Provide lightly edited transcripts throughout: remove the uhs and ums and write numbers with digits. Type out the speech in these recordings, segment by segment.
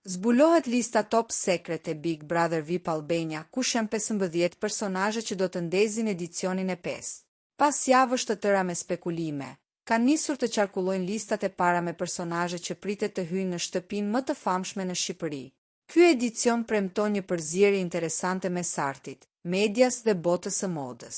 Zbulohet lista Top Secret e Big Brother VIP Albania, ku janë 15 personazhe që do të ndezin edicionin e 5. Pas javësh të tëra me spekulime, kanë nisur të qarkullojnë listat e para me personazhe që pritet të hyjnë në shtëpinë më të famshme në Shqipëri. Ky edicion premton një përzierje interesante mes artit, medias dhe botës së modës.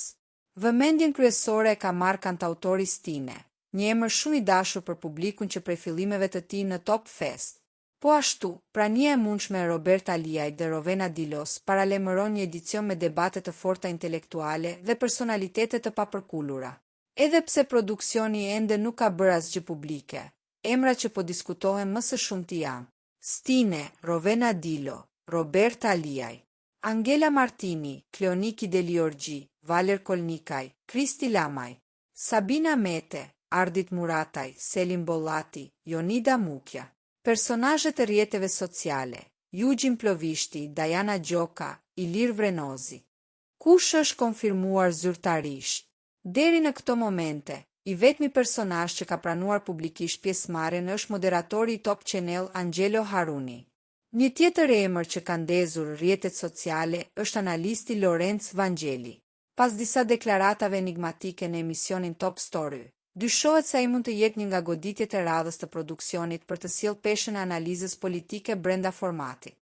Vëmendjen kryesore e ka marrë kantautori Stine, një emër shumë i dashur për publikun që prej fillimeve të tij në Top Fest. Po ashtu, prania e mundshme e Roberta Liaj dhe Rovena Dilos paralajmëron një edicion me debate të forta intelektuale dhe personalitete të papërkullura. Edhe pse produksioni ende nuk ka bërë asgjë publike, emrat që po diskutohen më së shumti janë Stine, Rovena Dilo, Roberta Liaj, Angela Martini, Kleoniki Deliorgji, Valer Kolnikaj, Kristi Lamaj, Sabina Mete, Ardit Murataj, Selim Bollati, Jonida Mukja. Personazhet e rrjeteve sociale, Jugjin Plovishti, Dajana Gjoka, Ilir Vrenozi. Kush është konfirmuar zyrtarisht? Deri në këto momente, i vetmi personazh që ka pranuar publikisht pjesëmarrjen është moderatori i Top Channel Angelo Haruni. Një tjetër emër që ka ndezur rrjetet sociale është analisti Lorenz Vangeli. Pas disa deklaratave enigmatike në emisionin Top Story, dyshohet se ai mund të jetë një nga goditjet e radhës të produksionit për të sjellë peshën e analizës politike brenda formatit.